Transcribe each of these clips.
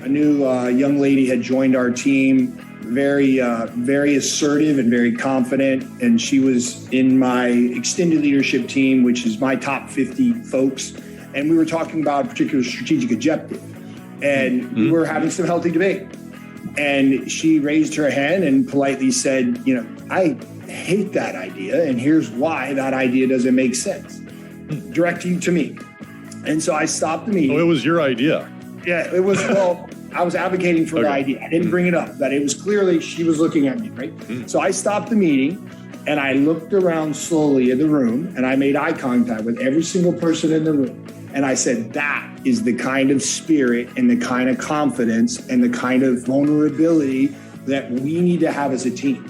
A new young lady had joined our team, very assertive and very confident. And she was in my extended leadership team, which is my top 50 folks. And we were talking about a particular strategic objective. And we were having some healthy debate. And she raised her hand and politely said, I hate that idea. And here's why that idea doesn't make sense. Directing to me. And so I stopped the meeting. Oh, it was your idea. Yeah, it was, well, I was advocating for the idea. I didn't bring it up, but it was clearly she was looking at me, right? So I stopped the meeting and I looked around slowly in the room and I made eye contact with every single person in the room. And I said, that is the kind of spirit and the kind of confidence and the kind of vulnerability that we need to have as a team.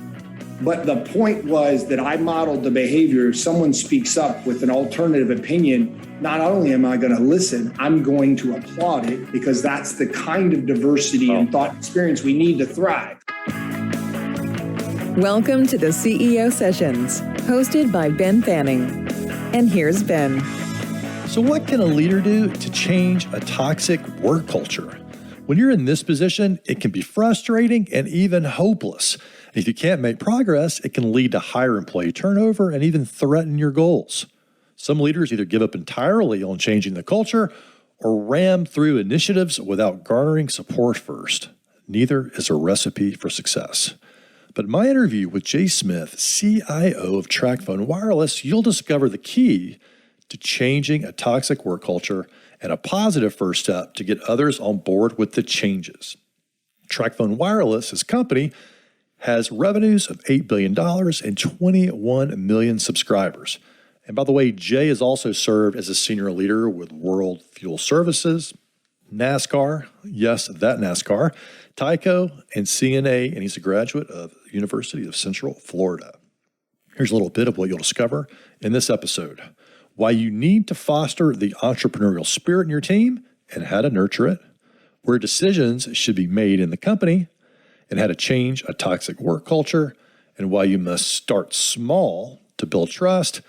But the point was that I modeled the behavior. If someone speaks up with an alternative opinion, not only am I going to listen, I'm going to applaud it because that's the kind of diversity and thought experience we need to thrive. Welcome to the CEO Sessions, hosted by Ben Fanning. And here's Ben. So what can a leader do to change a toxic work culture? When you're in this position, it can be frustrating and even hopeless. If you can't make progress, it can lead to higher employee turnover and even threaten your goals. Some leaders either give up entirely on changing the culture or ram through initiatives without garnering support first. Neither is a recipe for success. But in my interview with Jay Smith, CIO of TracFone Wireless, you'll discover the key to changing a toxic work culture and a positive first step to get others on board with the changes. TracFone Wireless, his company, has revenues of $8 billion and 21 million subscribers. And by the way, Jay has also served as a senior leader with World Fuel Services, NASCAR, yes, that NASCAR, Tyco, and CNA, and he's a graduate of the University of Central Florida. Here's a little bit of what you'll discover in this episode. Why you need to foster the entrepreneurial spirit in your team and how to nurture it, where decisions should be made in the company, and how to change a toxic work culture, and why you must start small to build trust.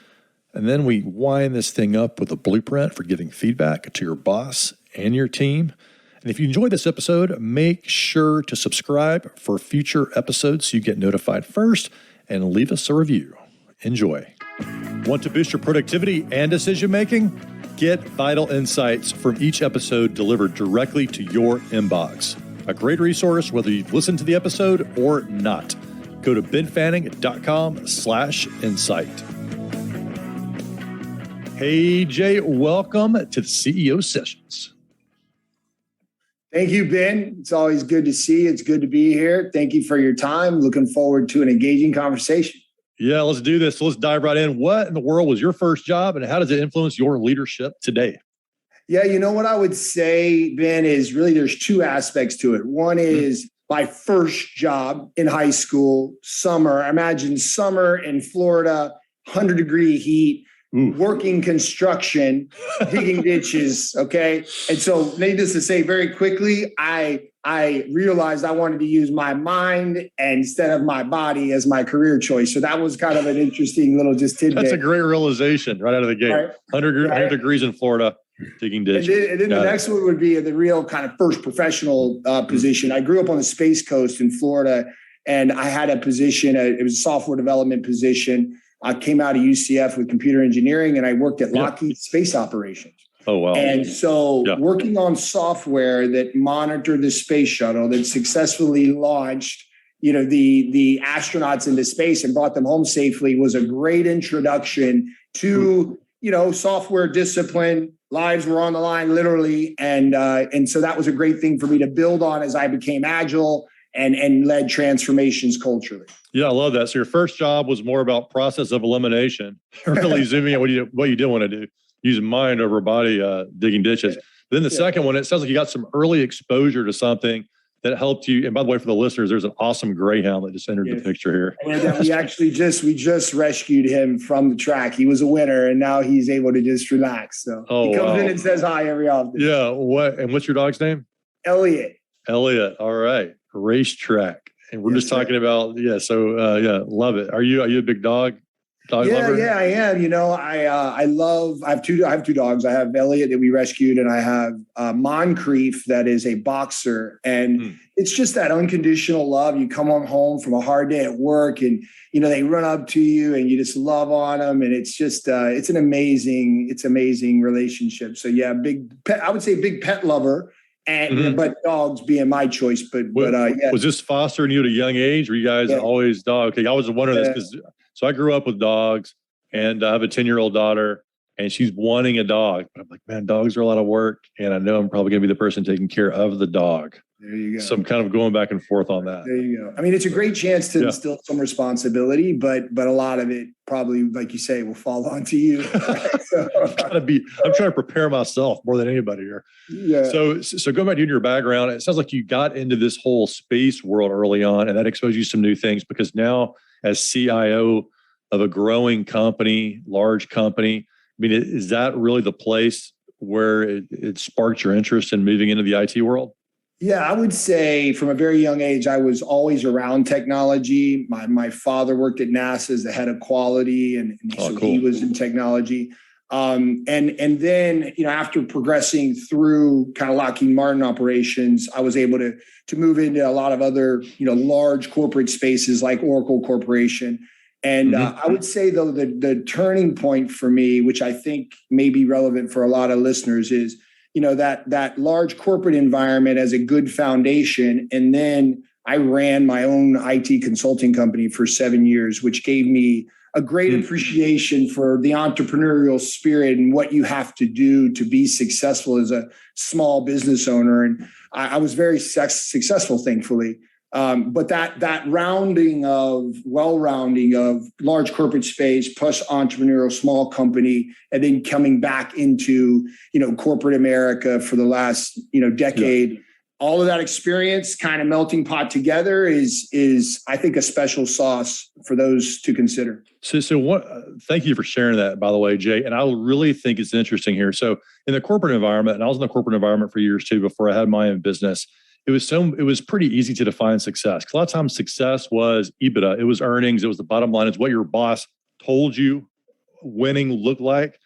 And then we wind this thing up with a blueprint for giving feedback to your boss and your team. And if you enjoyed this episode, make sure to subscribe for future episodes so you get notified first, and leave us a review. Enjoy. Want to boost your productivity and decision making? Get vital insights from each episode delivered directly to your inbox. A great resource whether you've listened to the episode or not. Go to benfanning.com/insight. Hey, Jay, welcome to the CEO Sessions. Thank you, Ben. It's always good to see you. It's good to be here. Thank you for your time. Looking forward to an engaging conversation. Yeah, let's do this. So let's dive right in. What in the world was your first job and how does it influence your leadership today? Yeah, what I would say, Ben, is really there's two aspects to it. One is my first job in high school, summer. I imagine summer in Florida, 100-degree heat, working construction, digging ditches, okay? And so needless to say, very quickly, I realized I wanted to use my mind instead of my body as my career choice. So that was kind of an interesting little just tidbit. That's a great realization right out of the gate. Right. 100 degrees in Florida, digging ditches. And then the next one would be the real kind of first professional position. I grew up on the Space Coast in Florida, and I had a position, it was a software development position. I came out of UCF with computer engineering, and I worked at Lockheed Space Operations. Oh, wow. And so working on software that monitored the space shuttle that successfully launched, the astronauts into space and brought them home safely was a great introduction to, software discipline. Lives were on the line, literally. And so that was a great thing for me to build on as I became agile and led transformations culturally. Yeah, I love that. So your first job was more about process of elimination, really zooming in what you didn't want to do. Using mind over body, digging ditches. But then the second one, it sounds like you got some early exposure to something that helped you. And by the way, for the listeners, there's an awesome greyhound that just entered the picture here. And we actually just rescued him from the track. He was a winner, and now he's able to just relax. So he comes in and says hi every often. Yeah. What's your dog's name? Elliot. All right. Racetrack. And we're just talking about, love it. Are you a big dog? Dog Yeah, lover? yeah, I am. I have two dogs. I have Elliot that we rescued, and I have Moncrief that is a boxer. And it's just that unconditional love. You come home from a hard day at work, and they run up to you, and you just love on them, and it's just it's amazing relationship. So yeah, big pet. I would say big pet lover, and but dogs being my choice. But yeah. Was this fostering you at a young age? Were you guys always dog? Okay, I was wondering this because. So I grew up with dogs, and I have a 10-year-old daughter, and she's wanting a dog. But I'm like, man, dogs are a lot of work, and I know I'm probably going to be the person taking care of the dog. There you go. So I'm kind of going back and forth on that. There you go. I mean, it's a great chance to instill some responsibility, but a lot of it probably, like you say, will fall onto you. I'm trying to prepare myself more than anybody here. Yeah. So going back to your background, it sounds like you got into this whole space world early on, and that exposed you to some new things because now, as CIO of a growing company, large company, I mean, is that really the place where it sparked your interest in moving into the IT world? Yeah, I would say from a very young age, I was always around technology. My father worked at NASA as the head of quality, and so cool. He was in technology. And then, after progressing through kind of Lockheed Martin operations, I was able to move into a lot of other, large corporate spaces like Oracle Corporation. And I would say, though, the turning point for me, which I think may be relevant for a lot of listeners, is, that large corporate environment as a good foundation. And then I ran my own IT consulting company for 7 years, which gave me a great appreciation for the entrepreneurial spirit and what you have to do to be successful as a small business owner. And I was very successful, thankfully. But that rounding of large corporate space plus entrepreneurial small company, and then coming back into, corporate America for the last, decade. Yeah. All of that experience kind of melting pot together is I think a special sauce for those to consider. So what? Thank you for sharing that, by the way, Jay. And I really think it's interesting here. So in the corporate environment, and I was in the corporate environment for years too before I had my own business. It was pretty easy to define success. A lot of times success was EBITDA. It was earnings. It was the bottom line. It's what your boss told you winning looked like.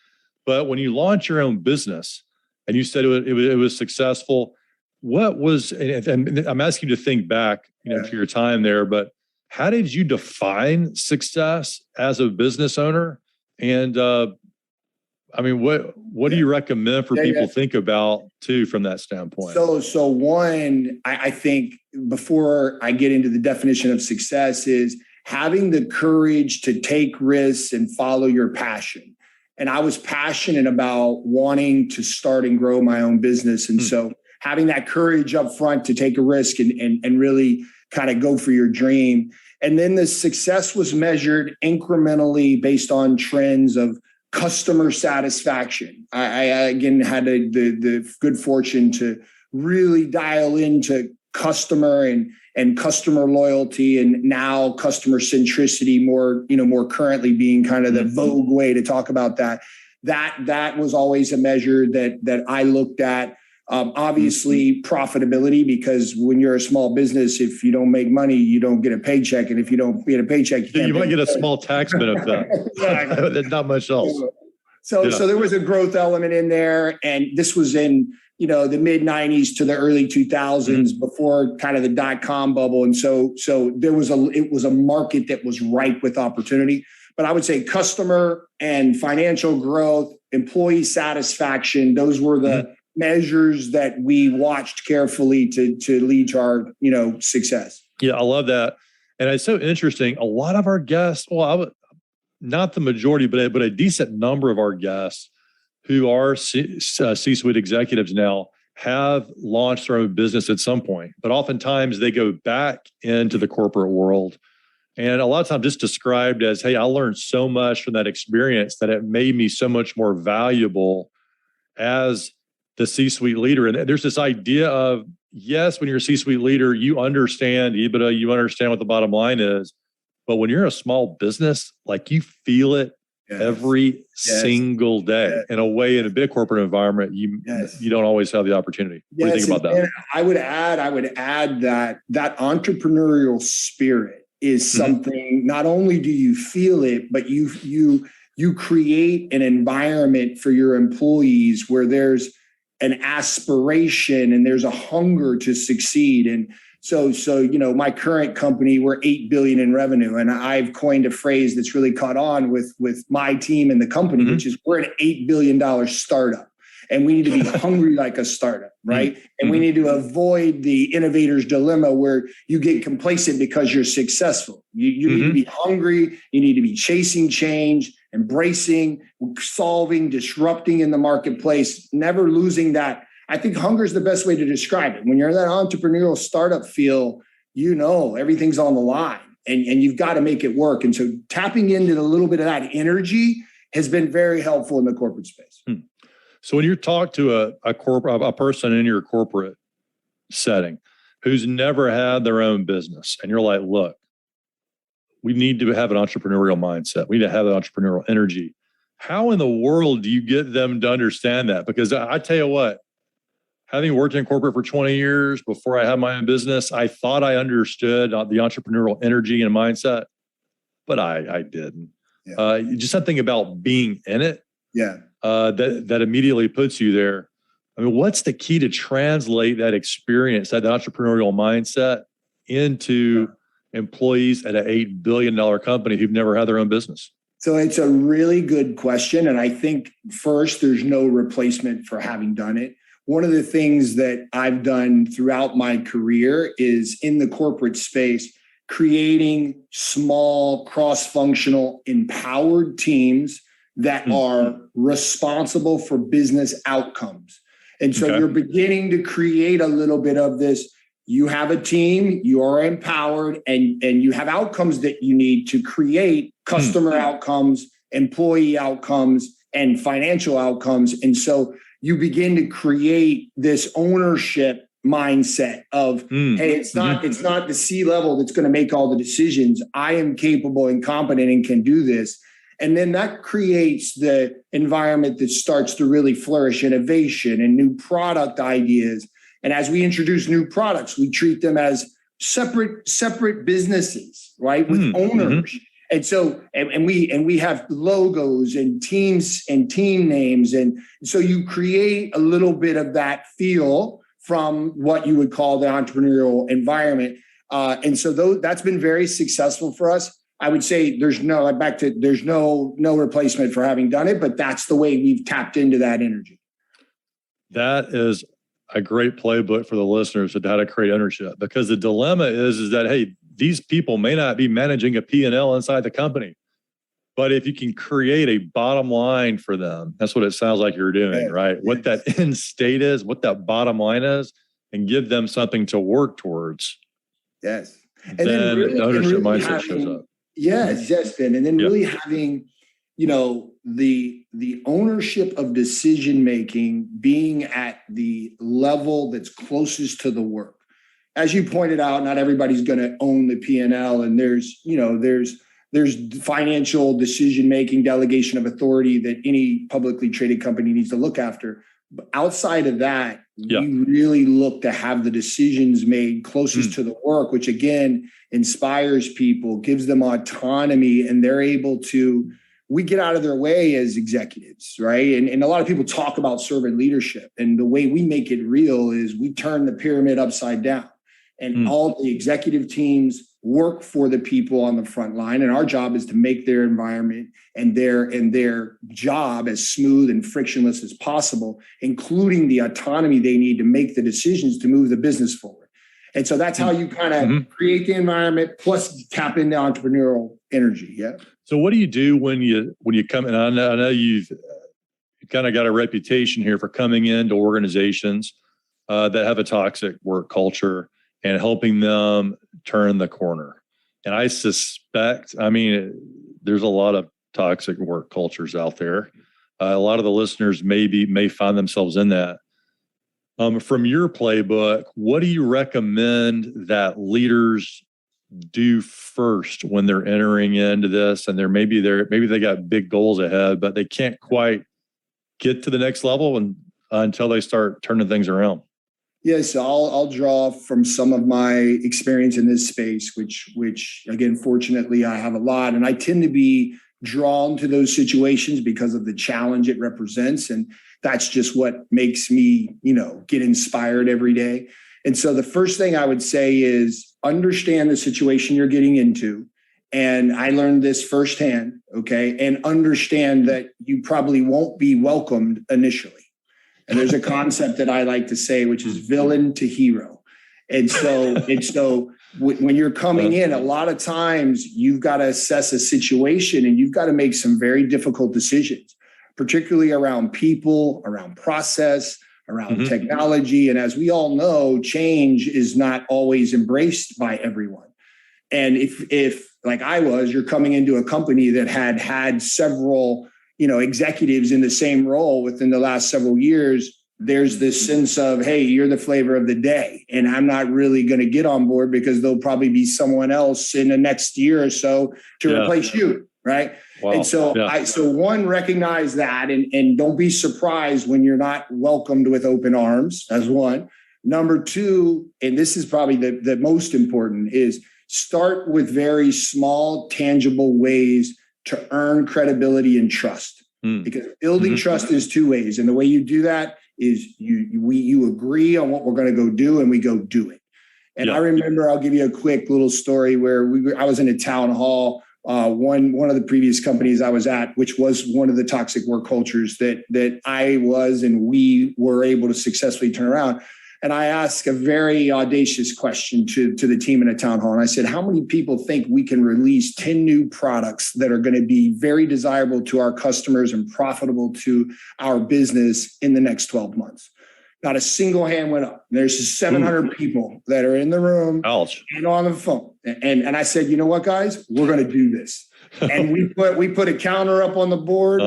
But when you launch your own business and you said it was successful, what was, and I'm asking you to think back, to your time there, but how did you define success as a business owner? And what do you recommend for people think about too from that standpoint? So one, I think before I get into the definition of success is having the courage to take risks and follow your passion. And I was passionate about wanting to start and grow my own business. And so having that courage up front to take a risk and really kind of go for your dream. And then the success was measured incrementally based on trends of customer satisfaction. I again had the good fortune to really dial into customer and customer loyalty, and now customer centricity more currently being kind of the vogue way to talk about that. That was always a measure that I looked at. Obviously profitability, because when you're a small business, if you don't make money, you don't get a paycheck. And if you don't get a paycheck, you might get a small tax benefit. There's not much else. So there was a growth element in there. And this was in, the mid 90s to the early 2000s before kind of the .com bubble. And so it was a market that was ripe with opportunity. But I would say customer and financial growth, employee satisfaction, those were the measures that we watched carefully to lead to our, success. Yeah, I love that. And it's so interesting. A lot of our guests, not the majority, but a decent number of our guests who are C-suite executives now have launched their own business at some point. But oftentimes they go back into the corporate world. And a lot of times it's described as, hey, I learned so much from that experience that it made me so much more valuable as the C-suite leader. And there's this idea of, yes, when you're a C-suite leader, you understand EBITDA, you understand what the bottom line is. But when you're a small business, like you feel it every single day. In a way, in a big corporate environment, you don't always have the opportunity. What do you think about that? I would add that entrepreneurial spirit is something, not only do you feel it, but you create an environment for your employees where there's an aspiration and there's a hunger to succeed. And so, my current company, we're 8 billion in revenue. And I've coined a phrase that's really caught on with my team and the company, which is we're an $8 billion startup. And we need to be hungry like a startup, right? And we need to avoid the innovator's dilemma where you get complacent because you're successful. You need to be hungry. You need to be chasing change, embracing, solving, disrupting in the marketplace, never losing that. I think hunger is the best way to describe it. When you're in that entrepreneurial startup feel, everything's on the line and you've got to make it work. And so tapping into a little bit of that energy has been very helpful in the corporate space. So when you talk to a person in your corporate setting who's never had their own business, and you're like, look, we need to have an entrepreneurial mindset. We need to have an entrepreneurial energy. How in the world do you get them to understand that? Because I tell you what, having worked in corporate for 20 years before I had my own business, I thought I understood the entrepreneurial energy and mindset, but I didn't. Yeah. Just something about being in it. Yeah. That immediately puts you there. I mean, what's the key to translate that experience, that entrepreneurial mindset into employees at an $8 billion company who've never had their own business? So it's a really good question. And I think first, there's no replacement for having done it. One of the things that I've done throughout my career is in the corporate space, creating small, cross-functional, empowered teams that are responsible for business outcomes. And so you're beginning to create a little bit of this. You have a team, you are empowered, and you have outcomes that you need to create customer outcomes, employee outcomes, and financial outcomes. And so you begin to create this ownership mindset of, hey, it's not the C-level that's going to make all the decisions. I am capable and competent and can do this. And then that creates the environment that starts to really flourish innovation and new product ideas. And as we introduce new products, we treat them as separate businesses, right? With owners. And so, and we have logos and teams and team names. And so you create a little bit of that feel from what you would call the entrepreneurial environment. And so that's been very successful for us. I would say there's no replacement for having done it, but that's the way we've tapped into that energy. That is a great playbook for the listeners of how to create ownership, because the dilemma is that, hey, these people may not be managing a P&L inside the company, but if you can create a bottom line for them, that's what it sounds like you're doing, right? What that end state is, what that bottom line is, and give them something to work towards. Yes. And then the ownership mindset shows up. Yes, Ben. And then really having, the ownership of decision making being at the level that's closest to the work. As you pointed out, not everybody's going to own the P&L, and there's financial decision making, delegation of authority that any publicly traded company needs to look after. But outside of that, we really look to have the decisions made closest to the work, which again inspires people, gives them autonomy, and they're able to, we get out of their way as executives, right? And a lot of people talk about servant leadership, and the way we make it real is we turn the pyramid upside down, and all the executive teams work for the people on the front line. And our job is to make their environment and their job as smooth and frictionless as possible, including the autonomy they need to make the decisions to move the business forward. And so that's how you kind of create the environment, plus tap into entrepreneurial energy. Yeah. So what do you do when you come in? I know you've kind of got a reputation here for coming into organizations that have a toxic work culture and helping them turn the corner. And I suspect, there's a lot of toxic work cultures out there. A lot of the listeners may find themselves in that. From your playbook, what do you recommend that leaders do first when they're entering into this? And maybe they got big goals ahead, but they can't quite get to the next level until they start turning things around. Yes, I'll draw from some of my experience in this space, which again, fortunately, I have a lot, and I tend to be drawn to those situations because of the challenge it represents, and that's just what makes me, get inspired every day. And so, the first thing I would say is understand the situation you're getting into, and I learned this firsthand. Okay, and understand that you probably won't be welcomed initially. And there's a concept that I like to say, which is villain to hero. And so when you're coming in, a lot of times you've got to assess a situation and you've got to make some very difficult decisions, particularly around people, around process, around technology. And as we all know, change is not always embraced by everyone. And if like you're coming into a company that had several executives in the same role within the last several years, there's this sense of, hey, you're the flavor of the day. And I'm not really going to get on board because there'll probably be someone else in the next year or so to replace you. Right. Wow. And so so one, recognize that and don't be surprised when you're not welcomed with open arms. As one. Number two, and this is probably the most important, is start with very small, tangible ways to earn credibility and trust, because building trust is two ways. And the way you do that is you agree on what we're going to go do and we go do it. And I remember, I'll give you a quick little story where I was in a town hall, one of the previous companies I was at, which was one of the toxic work cultures that I was and we were able to successfully turn around. And I asked a very audacious question to the team in a town hall. And I said, how many people think we can release 10 new products that are going to be very desirable to our customers and profitable to our business in the next 12 months? Not a single hand went up. There's 700 people that are in the room and on the phone. And I said, you know what, guys, we're going to do this. And we put a counter up on the board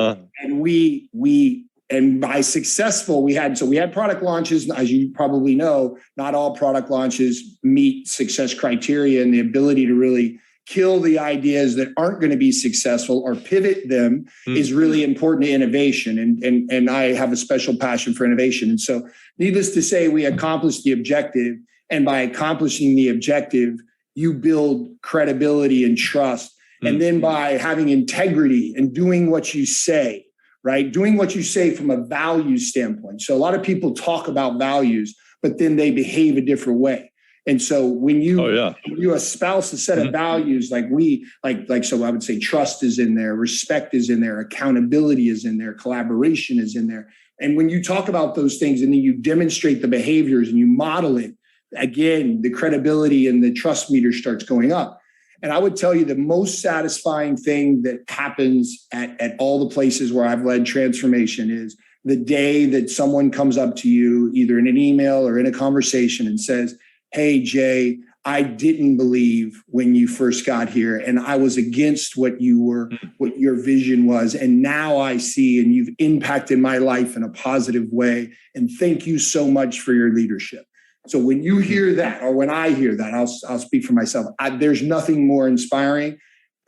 and by successful, we had product launches. As you probably know, not all product launches meet success criteria, and the ability to really kill the ideas that aren't going to be successful or pivot them is really important to innovation. And I have a special passion for innovation. And so needless to say, we accomplished the objective. And by accomplishing the objective, you build credibility and trust. And then by having integrity and doing what you say, right? Doing what you say from a value standpoint. So a lot of people talk about values, but then they behave a different way. And so when you espouse a set of values, so I would say trust is in there, respect is in there, accountability is in there, collaboration is in there. And when you talk about those things and then you demonstrate the behaviors and you model it, again, the credibility and the trust meter starts going up. And I would tell you the most satisfying thing that happens at all the places where I've led transformation is the day that someone comes up to you, either in an email or in a conversation, and says, hey, Jay, I didn't believe when you first got here, and I was against what your vision was. And now I see, and you've impacted my life in a positive way. And thank you so much for your leadership. So when you hear that, or when I hear that, I'll speak for myself. There's nothing more inspiring,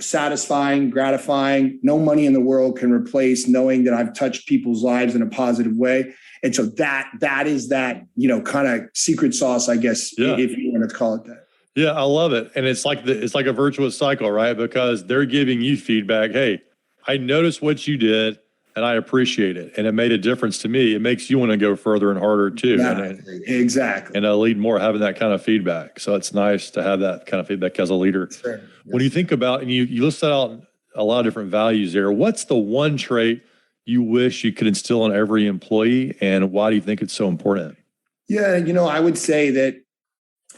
satisfying, gratifying. No money in the world can replace knowing that I've touched people's lives in a positive way. And so that is that, kind of secret sauce, I guess, if you want to call it that. Yeah, I love it. And it's like a virtuous cycle, right? Because they're giving you feedback. Hey, I noticed what you did and I appreciate it. And it made a difference to me. It makes you want to go further and harder too. Exactly. And lead more, having that kind of feedback. So it's nice to have that kind of feedback as a leader. Sure. Yes. When you think about, and you listed out a lot of different values there, what's the one trait you wish you could instill in every employee, and why do you think it's so important? Yeah, I would say that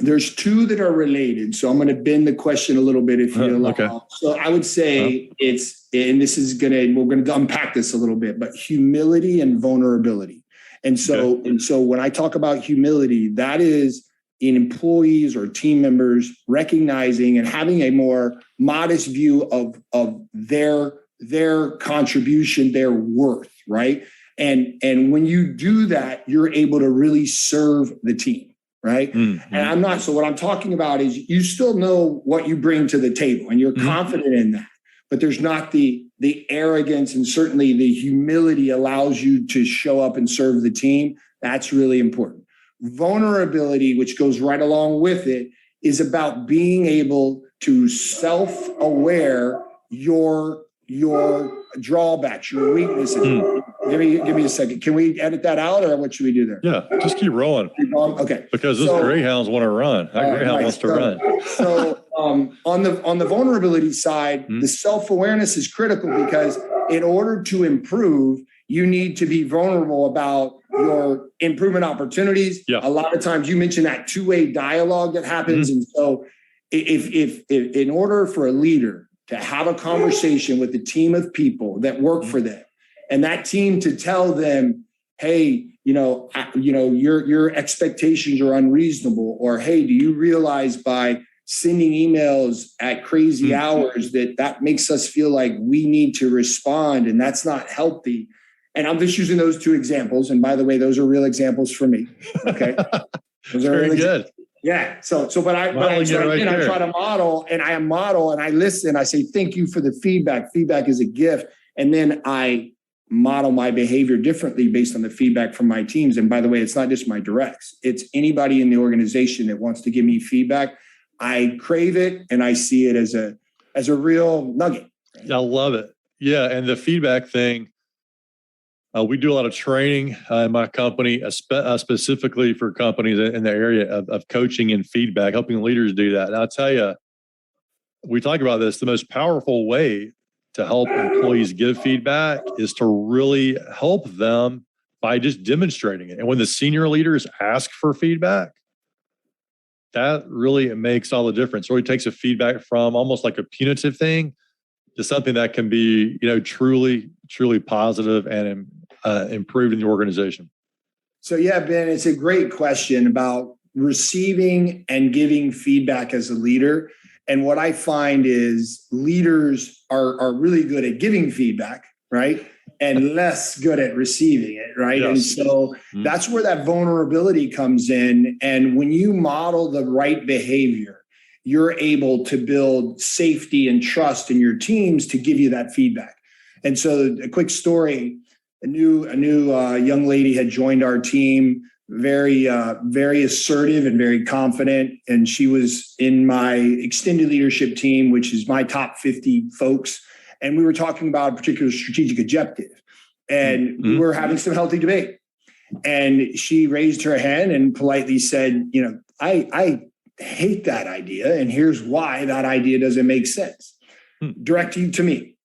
there's two that are related. So I'm going to bend the question a little bit if you allow. Okay. So I would say we're going to unpack this a little bit, but humility and vulnerability. And so when I talk about humility, that is in employees or team members recognizing and having a more modest view of their contribution, their worth, right? And when you do that, you're able to really serve the team. Right. Mm-hmm. And so what I'm talking about is you still know what you bring to the table and you're confident in that, but there's not the arrogance, and certainly the humility allows you to show up and serve the team. That's really important. vulnerability, which goes right along with it, is about being able to self-aware your drawbacks, your weaknesses. Give me a second. Can we edit that out, or what should we do there? Yeah, just keep rolling. Okay. Because those greyhounds want to run. That greyhound wants to run. So on the vulnerability side, the self-awareness is critical, because in order to improve, you need to be vulnerable about your improvement opportunities. Yeah. A lot of times you mentioned that two-way dialogue that happens. And so if in order for a leader to have a conversation with a team of people that work for them, and that team to tell them, hey, your expectations are unreasonable, or hey, do you realize by sending emails at crazy hours that makes us feel like we need to respond, and that's not healthy. And I'm just using those two examples. And by the way, those are real examples for me. Okay. Those are very good. Yeah. But I try to model, and I listen. I say, thank you for the feedback. Feedback is a gift. And then I model my behavior differently based on the feedback from my teams. And by the way, it's not just my directs. It's anybody in the organization that wants to give me feedback. I crave it, and I see it as a real nugget. I love it. Yeah. And the feedback thing, we do a lot of training in my company, specifically for companies in the area of coaching and feedback, helping leaders do that. And I'll tell you, we talk about this, the most powerful way to help employees give feedback is to really help them by just demonstrating it. And when the senior leaders ask for feedback, that really makes all the difference. Or it takes a feedback from almost like a punitive thing to something that can be, truly, truly positive and improved in the organization. So yeah, Ben, it's a great question about receiving and giving feedback as a leader. And what I find is leaders are really good at giving feedback, right? And less good at receiving it, right? Yes. And so that's where that vulnerability comes in. And when you model the right behavior, you're able to build safety and trust in your teams to give you that feedback. And so a quick story, a new young lady had joined our team, very assertive and very confident. And she was in my extended leadership team, which is my top 50 folks. And we were talking about a particular strategic objective, and we were having some healthy debate. And she raised her hand and politely said, I hate that idea, and here's why that idea doesn't make sense. Directing to me.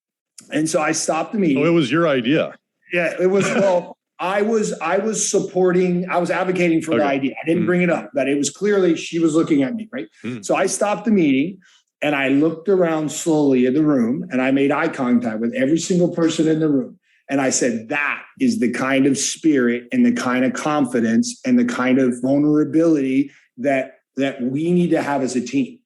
And so I stopped the meeting. Oh, it was your idea. Yeah, it was. Well, I was advocating for the idea. I didn't bring it up, but it was clearly she was looking at me, right? So I stopped the meeting, and I looked around slowly in the room, and I made eye contact with every single person in the room. And I said, that is the kind of spirit and the kind of confidence and the kind of vulnerability that we need to have as a team.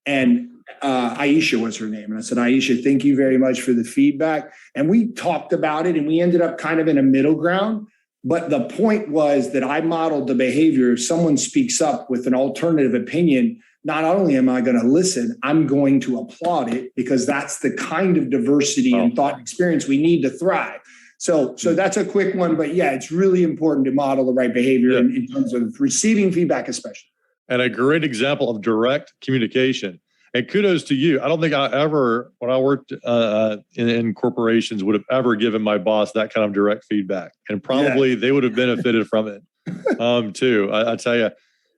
And Aisha was her name. And I said, Aisha, thank you very much for the feedback. And we talked about it, and we ended up kind of in a middle ground. But the point was that I modeled the behavior. If someone speaks up with an alternative opinion, not only am I going to listen, I'm going to applaud it, because that's the kind of diversity and thought and experience we need to thrive. So that's a quick one. But yeah, it's really important to model the right behavior in terms of receiving feedback, especially. And a great example of direct communication. And kudos to you. I don't think I ever, when I worked in corporations, would have ever given my boss that kind of direct feedback. And probably they would have benefited from it too. I tell you,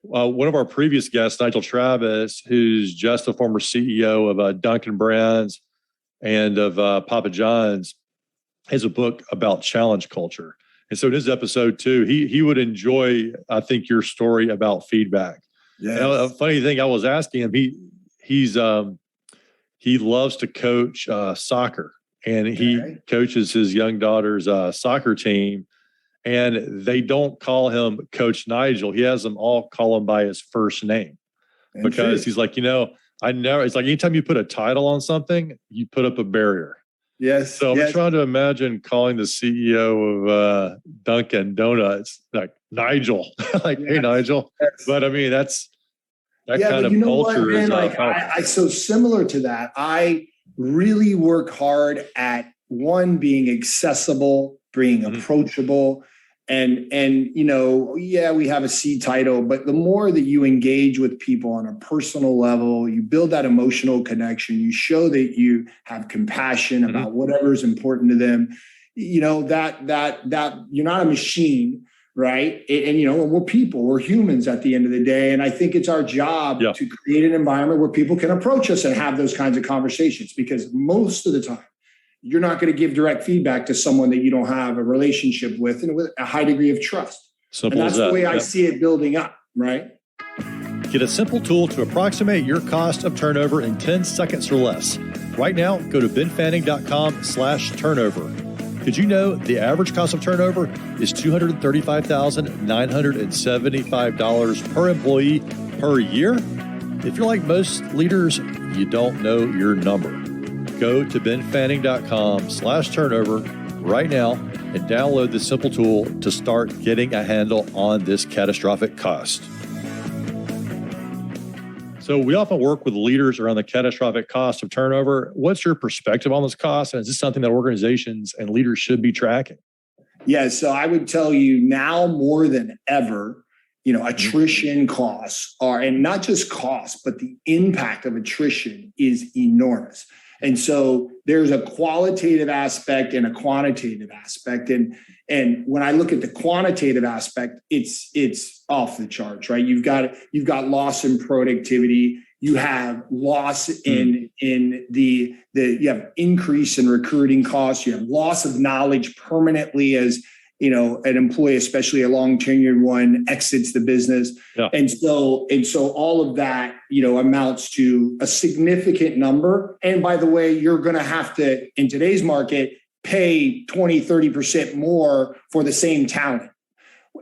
one of our previous guests, Nigel Travis, who's just a former CEO of Dunkin' Brands and of Papa John's, has a book about challenge culture. And so in his episode too, he would enjoy, I think, your story about feedback. Yes. And a funny thing, I was asking him, he loves to coach soccer, and he coaches his young daughter's soccer team, and they don't call him Coach Nigel. He has them all call him by his first name, because he's like, it's like anytime you put a title on something, you put up a barrier. Yes. So I'm trying to imagine calling the CEO of Dunkin' Donuts like Nigel, like, hey, Nigel. Yes. But I mean, that kind of culture is so similar to that. I really work hard at being accessible, being approachable, And yeah, we have a C title, but the more that you engage with people on a personal level, you build that emotional connection, you show that you have compassion about whatever is important to them, that you're not a machine, right? And we're people, we're humans at the end of the day. And I think it's our job to create an environment where people can approach us and have those kinds of conversations, because most of the time, you're not going to give direct feedback to someone that you don't have a relationship with and with a high degree of trust. Simple and that's as that. the way I see it building up, right? Get a simple tool to approximate your cost of turnover in 10 seconds or less. Right now, go to benfanning.com/turnover. Did you know the average cost of turnover is $235,975 per employee per year? If you're like most leaders, you don't know your number. Go to benfanning.com/turnover right now and download the simple tool to start getting a handle on this catastrophic cost. So we often work with leaders around the catastrophic cost of turnover. What's your perspective on this cost? And is this something that organizations and leaders should be tracking? Yeah, so I would tell you now more than ever, attrition costs are, and not just costs, but the impact of attrition is enormous. And so there's a qualitative aspect and a quantitative aspect. And when I look at the quantitative aspect, it's off the charts, right? You've got loss in productivity. You have loss in you have increase in recruiting costs. You have loss of knowledge permanently as an employee, especially a long tenured one, exits the business. Yeah. And so all of that, amounts to a significant number. And by the way, you're going to have to, in today's market, pay 20, 30% more for the same talent.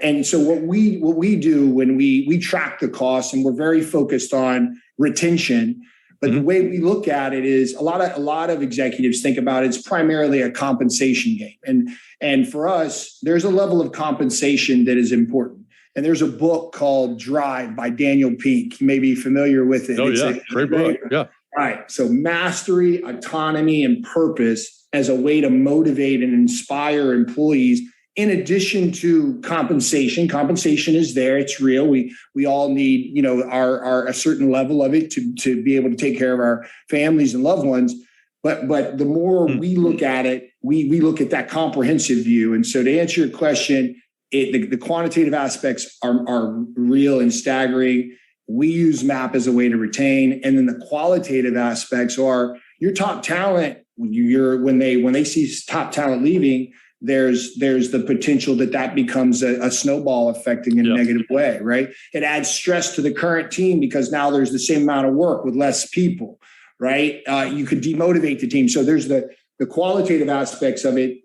And so what we do when we track the costs, and we're very focused on retention, but the way we look at it is a lot of executives think about it's primarily a compensation game. And for us, there's a level of compensation that is important. And there's a book called Drive by Daniel Pink. You may be familiar with it. Oh, great book. Yeah. All right. So mastery, autonomy, and purpose as a way to motivate and inspire employees. In addition to compensation is there. It's real. We all need, our a certain level of it to be able to take care of our families and loved ones. But the more we look at it, we look at that comprehensive view. And so to answer your question, the quantitative aspects are real and staggering. We use MAP as a way to retain. And then the qualitative aspects are your top talent. When they see top talent leaving, there's the potential that becomes a snowball affecting in a negative way, right? It adds stress to the current team because now there's the same amount of work with less people, right? You could demotivate the team. So there's the qualitative aspects of it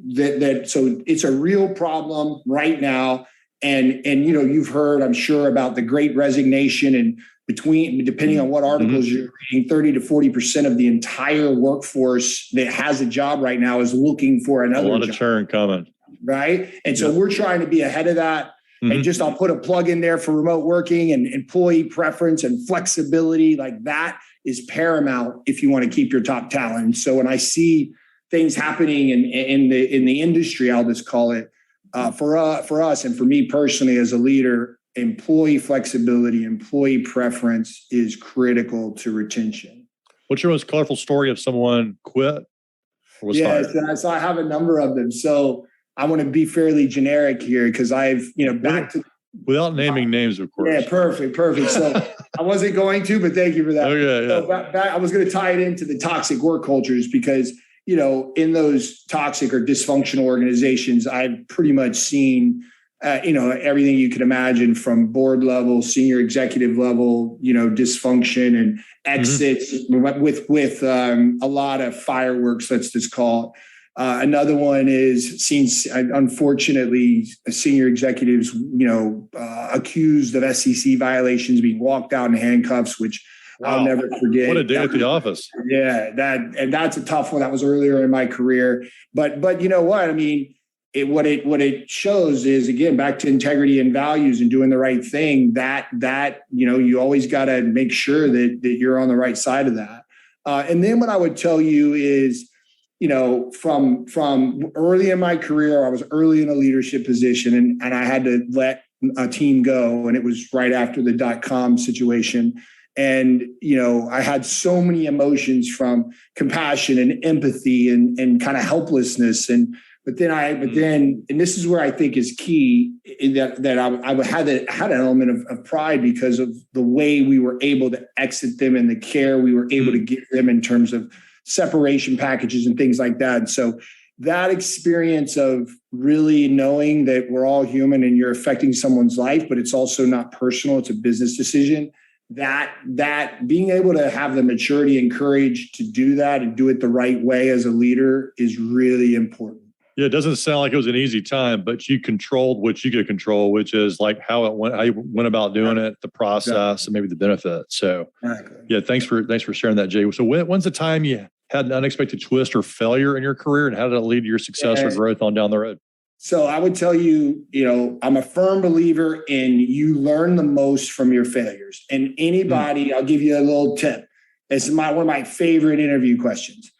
so it's a real problem right now. And you've heard, I'm sure, about the Great Resignation, and depending on what articles you're reading, 30 to 40% of the entire workforce that has a job right now is looking for another job. A lot of churn coming. Right. And so we're trying to be ahead of that. And I'll put a plug in there for remote working and employee preference and flexibility. Like that is paramount if you want to keep your top talent. And so when I see things happening in the industry, I'll just call it, for us and for me personally as a leader, employee flexibility, employee preference is critical to retention. What's your most colorful story of someone quit or was fired? So I have a number of them. So I want to be fairly generic here because I've, without naming names, of course. Yeah, perfect. So I wasn't going to, but thank you for that. Okay, yeah. So I was going to tie it into the toxic work cultures because, in those toxic or dysfunctional organizations, I've pretty much seen everything you can imagine from board level, senior executive level, dysfunction and exits with a lot of fireworks, let's just call it. Another one is unfortunately, senior executives, accused of SEC violations, being walked out in handcuffs, which I'll never forget. What a day at the office. Yeah, that's a tough one. That was earlier in my career. But you know what? I mean, what it shows is, again, back to integrity and values and doing the right thing, that you always got to make sure that you're on the right side of that. And then what I would tell you is, from early in my career, I was early in a leadership position, and I had to let a team go, and it was right after the .com situation. And, I had so many emotions from compassion and empathy and kind of helplessness. But then, and this is where I think is key, that I had an element of pride because of the way we were able to exit them and the care we were able to give them in terms of separation packages and things like that. And so that experience of really knowing that we're all human and you're affecting someone's life, but it's also not personal, it's a business decision. That being able to have the maturity and courage to do that and do it the right way as a leader is really important. Yeah, it doesn't sound like it was an easy time, but you controlled what you could control, which is like how you went about doing it, the process, and maybe the benefits. So, yeah, thanks for sharing that, Jay. So, when's the time you had an unexpected twist or failure in your career, and how did it lead to your success or growth on down the road? So, I would tell you, I'm a firm believer in you learn the most from your failures. And anybody, I'll give you a little tip. It's one of my favorite interview questions.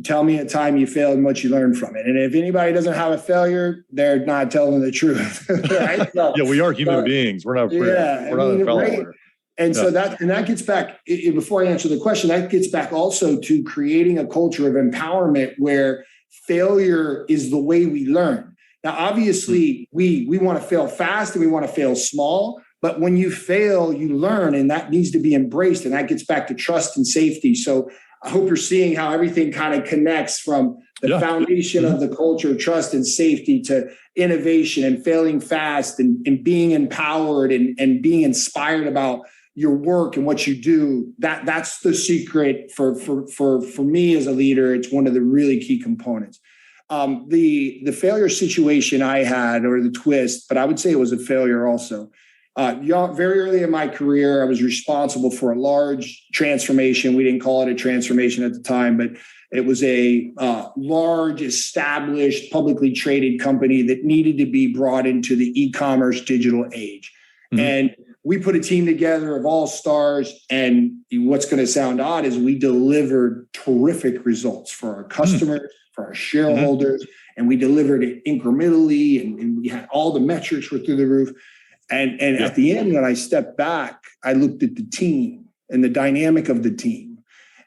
Tell me a time you failed and what you learned from it. And if anybody doesn't have a failure, they're not telling the truth. Right? So, yeah, we are human beings. We're not right? And so that gets back, before I answer the question, that gets back also to creating a culture of empowerment where failure is the way we learn. Now, obviously, we want to fail fast and we want to fail small. But when you fail, you learn, and that needs to be embraced. And that gets back to trust and safety. So I hope you're seeing how everything kind of connects from the foundation of the culture of trust and safety to innovation and failing fast and being empowered and being inspired about your work and what you do. That's the secret for me as a leader. It's one of the really key components. The failure situation I had, or the twist, but I would say it was a failure also. Very early in my career, I was responsible for a large transformation. We didn't call it a transformation at the time, but it was a large, established, publicly traded company that needed to be brought into the e-commerce digital age. And we put a team together of all stars. And what's going to sound odd is we delivered terrific results for our customers, for our shareholders, and we delivered it incrementally. And we had all the metrics were through the roof. And at the end, when I stepped back, I looked at the team and the dynamic of the team.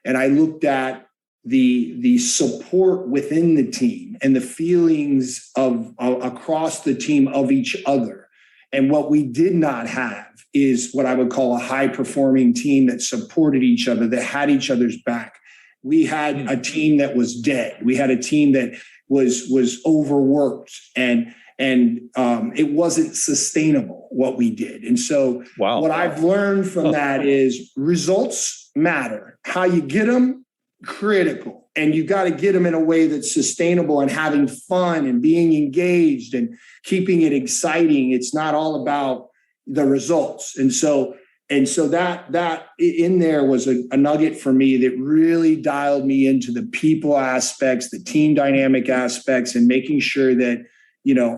And I looked at the support within the team and the feelings of across the team of each other. And what we did not have is what I would call a high-performing team that supported each other, that had each other's back. We had a team that was dead. We had a team that was overworked and it wasn't sustainable what we did. And so what I've learned from that is results matter. How you get them, critical. And you got to get them in a way that's sustainable and having fun and being engaged and keeping it exciting. It's not all about the results. And so that in there was a nugget for me that really dialed me into the people aspects, the team dynamic aspects, and making sure that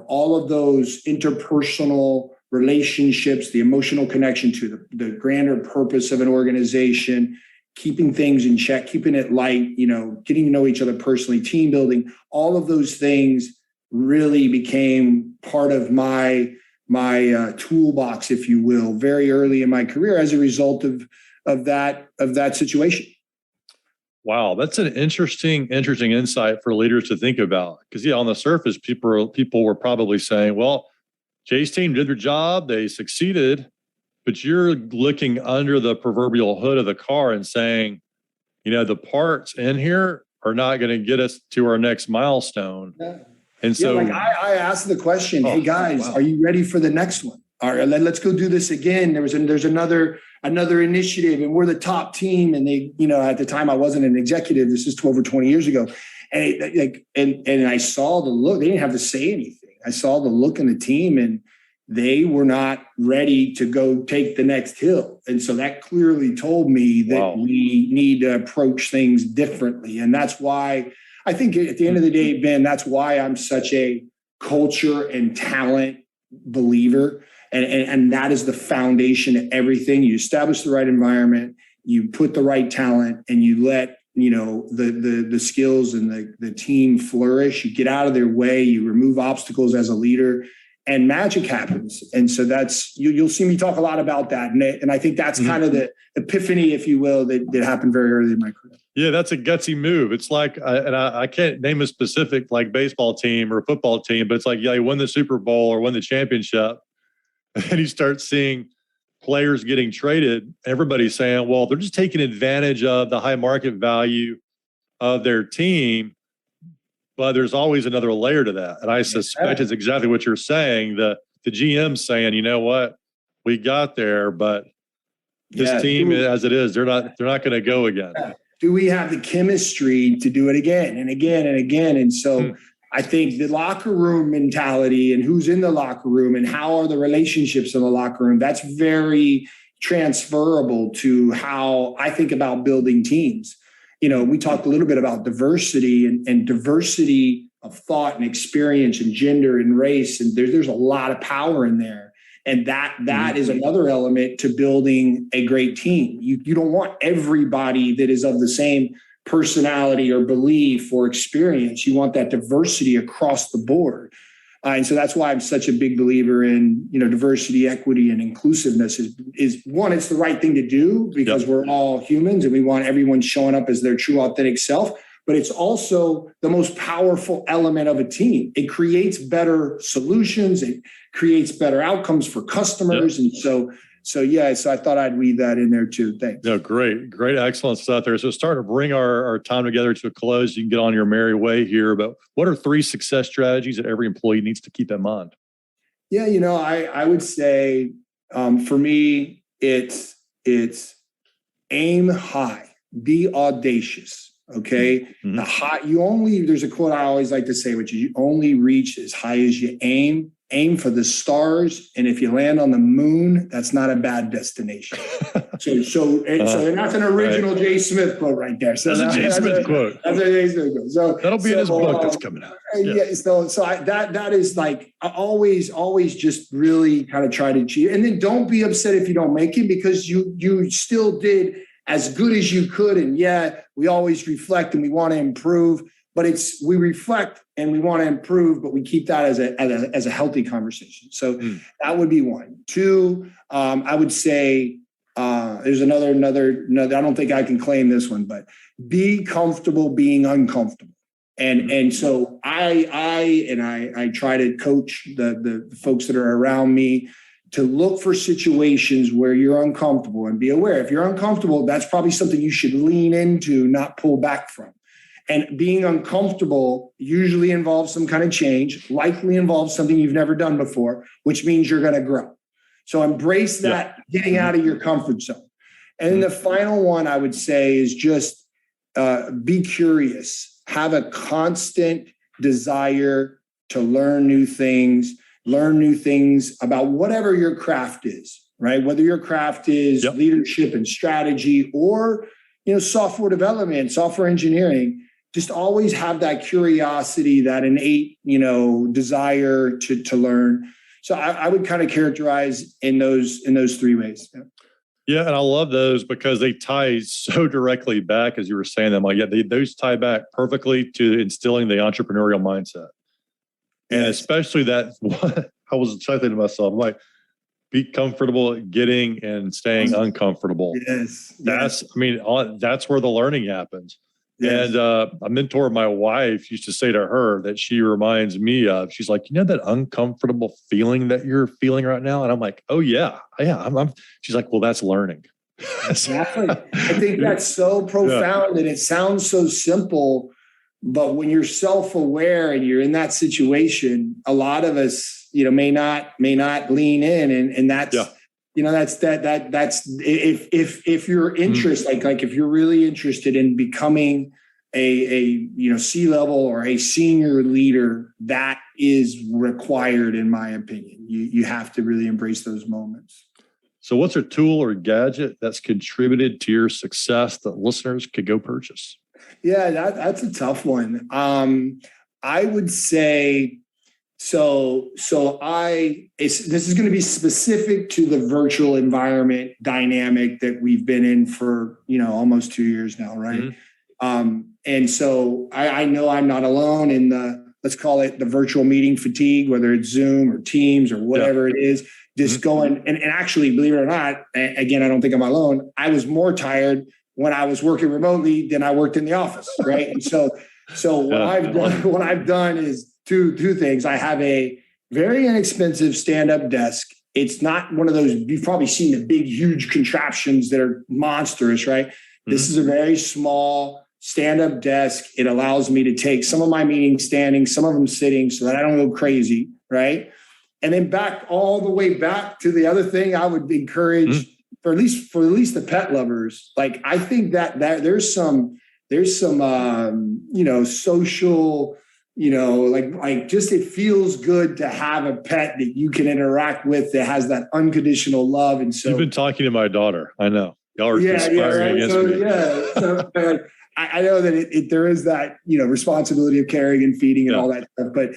all of those interpersonal relationships, the emotional connection to the grander purpose of an organization, keeping things in check, keeping it light, getting to know each other personally, team building, all of those things really became part of my toolbox, if you will, very early in my career as a result of that situation. Wow, that's an interesting insight for leaders to think about. Because on the surface, people were probably saying, "Well, Jay's team did their job; they succeeded." But you're looking under the proverbial hood of the car and saying, the parts in here are not going to get us to our next milestone. Yeah. And so, I asked the question, "Hey guys, are you ready for the next one? All right, let's go do this again." There's another initiative, and we're the top team. And they, at the time I wasn't an executive. This is over 20 years ago, and I saw the look. They didn't have to say anything. I saw the look in the team, and they were not ready to go take the next hill. And so that clearly told me that we need to approach things differently. And that's why I think at the end of the day, Ben, that's why I'm such a culture and talent believer. And that is the foundation of everything. You establish the right environment, you put the right talent, and you let the skills and the team flourish. You get out of their way, you remove obstacles as a leader, and magic happens. And so you'll see me talk a lot about that. And I think that's kind of the epiphany, if you will, that happened very early in my career. Yeah, that's a gutsy move. It's like, I can't name a specific like baseball team or football team, but it's like, you win the Super Bowl or win the championship. And you start seeing players getting traded. Everybody's saying, well, they're just taking advantage of the high market value of their team. But there's always another layer to that. And I suspect it's exactly what you're saying. The GM's saying, you know what, we got there, but this team as it is, they're not going to go again. Do we have the chemistry to do it again and again and again? And so I think the locker room mentality and who's in the locker room and how are the relationships in the locker room, that's very transferable to how I think about building teams. We talked a little bit about diversity and diversity of thought and experience and gender and race. And there's a lot of power in there. And that is another element to building a great team. You don't want everybody that is of the same personality or belief or experience. You want that diversity across the board. And so that's why I'm such a big believer in, diversity, equity, and inclusiveness is one, it's the right thing to do because we're all humans and we want everyone showing up as their true authentic self. But it's also the most powerful element of a team. It creates better solutions. It creates better outcomes for customers. And so I thought I'd weave that in there too. Thanks. No, great, excellent stuff there. So starting to bring our time together to a close, you can get on your merry way here. But what are 3 success strategies that every employee needs to keep in mind? Yeah, I would say for me, it's aim high, be audacious. Okay. There's a quote I always like to say, which is you only reach as high as you aim for the stars. And if you land on the moon, that's not a bad destination. So that's an original Jay Smith quote right there. So that's a Jay Smith quote. That's a Jay Smith quote. So that'll be in his book that's coming out. That is like always just really kind of try to achieve. And then don't be upset if you don't make it because you still did as good as you could. And we always reflect and we want to improve, but we reflect and we want to improve, but we keep that as a healthy conversation. So that would be 1. 2, I would say there's another, I don't think I can claim this one, but be comfortable being uncomfortable. And so I try to coach the folks that are around me to look for situations where you're uncomfortable and be aware. If you're uncomfortable, that's probably something you should lean into, not pull back from. And being uncomfortable usually involves some kind of change, likely involves something you've never done before, which means you're going to grow. So embrace that, getting out of your comfort zone. And then the final one I would say is just be curious, have a constant desire to learn new things about whatever your craft is, right? Whether your craft is leadership and strategy or, software development, software engineering, just always have that curiosity, that innate, desire to learn. So I would kind of characterize in those 3 ways. Yeah. And I love those because they tie so directly back, as you were saying them, those tie back perfectly to instilling the entrepreneurial mindset. And especially that, I was trying to think to myself, be comfortable getting and staying uncomfortable. Yes. That's where the learning happens. Yes. And a mentor of my wife used to say to her that she reminds me of, she's like, that uncomfortable feeling that you're feeling right now? And I'm like, oh yeah. She's like, well, that's learning. Exactly. I think that's so profound and it sounds so simple. But when you're self-aware and you're in that situation, a lot of us, may not lean in, and that's, that's if you're interested, like if you're really interested in becoming a C-level or a senior leader, that is required, in my opinion. You have to really embrace those moments. So, what's a tool or gadget that's contributed to your success that listeners could go purchase? Yeah, that's a tough one. I would say, this is going to be specific to the virtual environment dynamic that we've been in for, almost 2 years now, right? And so I know I'm not alone in let's call it the virtual meeting fatigue, whether it's Zoom or Teams or whatever it is, just going. And actually, believe it or not, again, I don't think I'm alone. I was more tired when I was working remotely than I worked in the office. Right. And so what I've done is two things. I have a very inexpensive stand-up desk. It's not one of those, you've probably seen the big, huge contraptions that are monstrous, right? This is a very small stand-up desk. It allows me to take some of my meetings standing, some of them sitting, so that I don't go crazy, right? And then all the way back to the other thing I would encourage for at least the pet lovers. Like, I think that there's some social, like just, it feels good to have a pet that you can interact with that has that unconditional love. And so you've been talking to my daughter. I know y'all are conspiring against me. So I know that there is that, responsibility of caring and feeding and all that stuff. But,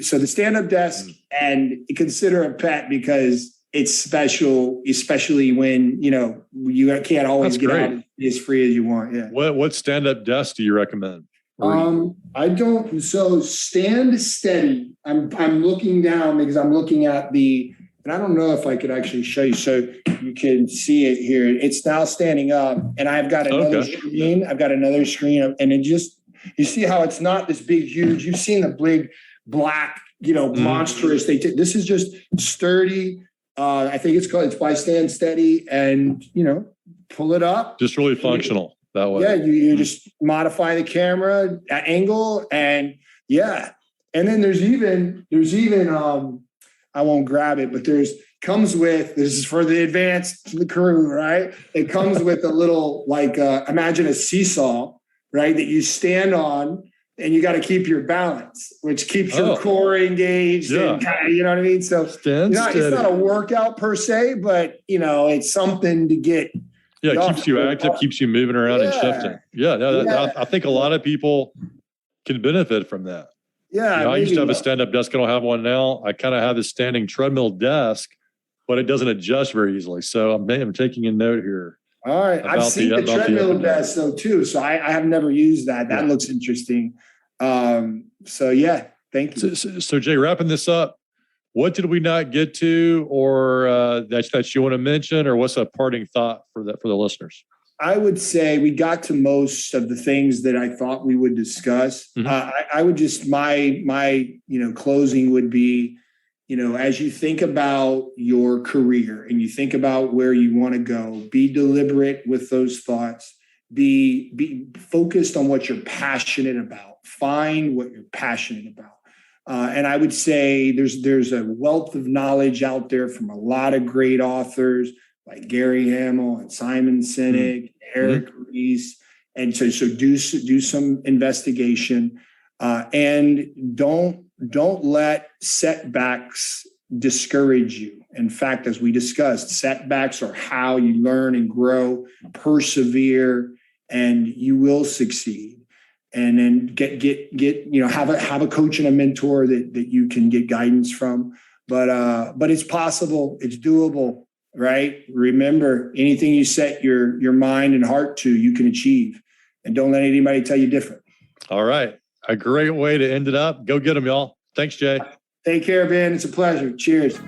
so the stand-up desk, and consider a pet because it's special, especially when, you can't always get out as free as you want. Yeah. What stand-up desk do you recommend? I don't. So stand steady. I'm looking down because I'm looking at and I don't know if I could actually show you so you can see it here. It's now standing up, and I've got another screen. And it just, you see how it's not this big, huge. You've seen the big black, monstrous. This is just sturdy. I think it's by Stand Steady, and pull it up. Just really functional that way. Yeah, you just modify the camera angle, and and then there's even I won't grab it, but this is for the advanced crew, right? It comes with a little, imagine a seesaw, right? That you stand on, and you got to keep your balance, which keeps your core engaged. And you know what I mean? So it's not a workout per se, but it's something to get. Yeah, it keeps you active, keeps you moving around and shifting. I think a lot of people can benefit from that. Yeah, I used to have a stand-up desk. I don't have one now. I kind of have this standing treadmill desk, but it doesn't adjust very easily. So I'm taking a note here. All right. I've seen the treadmill desk though too. So I have never used that. That looks interesting. Thank you. So Jay, wrapping this up, what did we not get to, or that you want to mention, or what's a parting thought for the listeners? I would say we got to most of the things that I thought we would discuss. I would just, my closing would be, as you think about your career and you think about where you want to go, be deliberate with those thoughts. Be focused on what you're passionate about. Find what you're passionate about. And I would say there's a wealth of knowledge out there from a lot of great authors like Gary Hamel and Simon Sinek, Eric Ries. And so do some investigation, and don't let setbacks discourage you. In fact, as we discussed, setbacks are how you learn and grow, persevere, and you will succeed. And then have a coach and a mentor that you can get guidance from. But it's possible, it's doable, right? Remember, anything you set your mind and heart to, you can achieve. And don't let anybody tell you different. All right. A great way to end it up. Go get them, y'all. Thanks, Jay. Take care, Ben. It's a pleasure. Cheers.